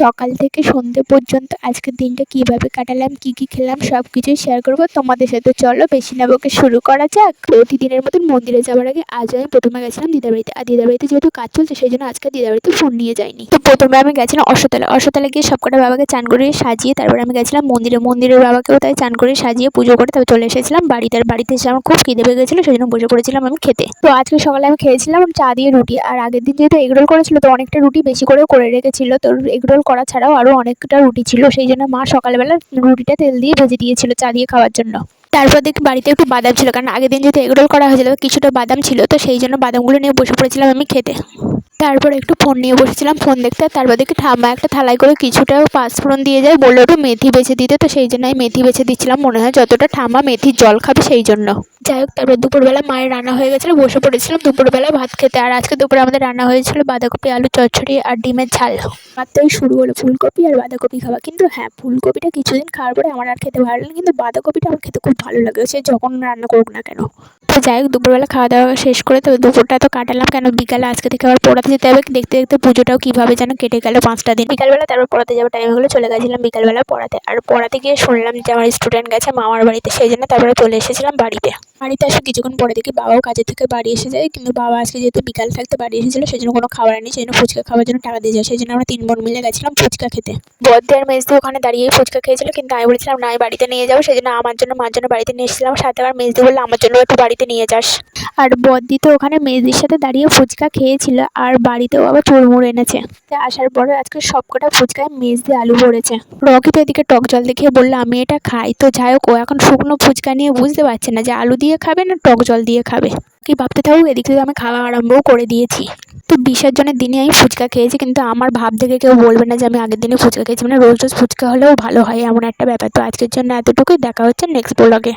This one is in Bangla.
সকাল থেকে সন্ধে পর্যন্ত আজকের দিনটা কীভাবে কাটালাম, কী কী খেলাম সব কিছুই শেয়ার করবো তোমাদের সাথে। চলো বেশি না বকে শুরু করা যাক। প্রতিদিনের মতন মন্দিরে যাওয়ার আগে আজ আমি প্রথমে গেছিলাম দিদার বাড়িতে। আর দিদার বাড়িতে যেহেতু কাজ চলছে সেই জন্য আজকে দিদার বাড়িতে ফোন নিয়ে যাইনি। তো প্রথমে আমি গেছিলাম অশ্বতলা গিয়ে সবকটা বাবাকে চান করিয়ে সাজিয়ে তারপরে আমি গেছিলাম মন্দিরের বাবাকেও তাই চান করে সাজিয়ে পুজো করে তারপর চলে এসেছিলাম বাড়িতে। আর বাড়িতে এসে আমার খুব খিদে পেয়ে গেছিলো, সেই জন্য বসে পড়েছিলাম আমি খেতে। তো আজকে সকালে আমি খেয়েছিলাম চা দিয়ে রুটি। আর আগের দিন যেহেতু এগরোল করেছিল তো অনেকটা রুটি বেশি করেও করে রেখেছিল। তো এগরোল করা ছাড়াও আরও অনেকটা রুটি ছিল, সেই জন্য মা সকালবেলা রুটিটা তেল দিয়ে ভেজে দিয়েছিল চা দিয়ে খাওয়ার জন্য। তারপর দেখি বাড়িতে একটু বাদাম ছিল, কারণ আগের দিন যেহেতু এগরোল করা হয়েছিল কিছুটা বাদাম ছিল, তো সেই জন্য বাদামগুলো নিয়ে বসে পড়েছিলাম আমি খেতে। তারপর একটু ফোন নিয়ে বসেছিলাম ফোন দেখতে। তারপর দেখি ঠাম্মা একটা থালায় করে কিছুটা পাঁচফোড়ন দিয়ে যায়, বললো একটু মেথি বেছে দিতে, তো সেই জন্য আমি মেথি বেছে দিচ্ছিলাম। মনে হয় যতটা ঠাম্মা মেথির জল খাবে সেই জন্য। যাই হোক, তারপর দুপুরবেলা মায়ের রান্না হয়ে গেছিলো, বসে পড়েছিলাম দুপুরবেলা ভাত খেতে। আর আজকে দুপুরে আমাদের রান্না হয়েছিল বাঁধাকপি আলু চচ্চড়ি আর ডিমের ঝাল। মাত্রই শুরু হলো ফুলকপি আর বাঁধাকপি খাওয়া। কিন্তু হ্যাঁ, ফুলকপিটা কিছুদিন খাওয়ার পরে আমার আর খেতে ভালো লাগে, কিন্তু বাঁধাকপিটা আমার খেতে খুব ভালো লাগে, সে যখন রান্না করুক না কেন। তো যাই হোক, দুপুরবেলা খাওয়া দাওয়া শেষ করে তবে দুপুরটা তো কাটালাম, কেন বিকালে আজকে থেকে আবার পড়াতে যেতে হবে। দেখতে দেখতে পুজোটাও কীভাবে যেন কেটে গেল 5টা দিন। বিকালবেলা তারপর পড়াতে যাওয়ার টাইম হলো, চলে গেছিলাম বিকালবেলা পড়াতে। আর পড়াতে গিয়ে শুনলাম যে আমার স্টুডেন্ট গেছে মামার বাড়িতে, সেই জন্য তারপরে চলে এসেছিলাম বাড়িতে। বাড়িতে এসে কিছুক্ষণ পরে দেখি বাবাও কাজের থেকে বাড়ি এসে যায়, কিন্তু বাবা আজকে যেহেতু বিকাল থাকতে বাড়ি এসেছিলো সেই জন্য কোনো খাবার আনি, সেই জন্য ফুচকা খাওয়ার জন্য টাকা দিয়ে যায়। সেই জন্য আমরা 3 বোন মিলে গেছিলাম ফুচকা খেতে। বদ্দি আর মেজদি ওখানে দাঁড়িয়েই ফুচকা খেয়েছিল, কিন্তু আমি বলেছিলাম না, আমি বাড়িতে নিয়ে যাবো, সেই জন্য আমার জন্য মার জন্য বাড়িতে নিয়ে এসেছিলাম। সাথে আবার মেজদি বললো আমার জন্য একটু বাড়িতে নিয়ে যাস। আর বদ্দি তো ওখানে মেজদির সাথে দাঁড়িয়ে ফুচকা খেয়েছিল, আর বাড়িতেও আবার চুরমুর এনেছে। আসার পরে আজকে সবকটা ফুচকায় মেজদি আলু ভরেছে। রকি তো এদিকে টক জল দেখিয়ে বললো আমি এটা খাই। তো যাই হোক, ও এখন শুকনো ফুচকা নিয়ে বুঝতে পারছে না যে আলু দিয়ে খাবে না টক জল দিয়ে খাবে। কি ভাবতে থাকুক, এদিক থেকে আমি খাওয়া আরম্ভও করে দিয়েছি। তো বিসর্জনের দিনে আমি ফুচকা খেয়েছি, কিন্তু আমার ভাব দেখে কেউ বলবে না যে আমি আগের দিনে ফুচকা খেয়েছি। মানে রোজ রোজ ফুচকা হলেও ভালো হয় এমন একটা ব্যাপার। তো আজকের জন্য এতটুকুই, দেখা হচ্ছে নেক্সট ব্লগে।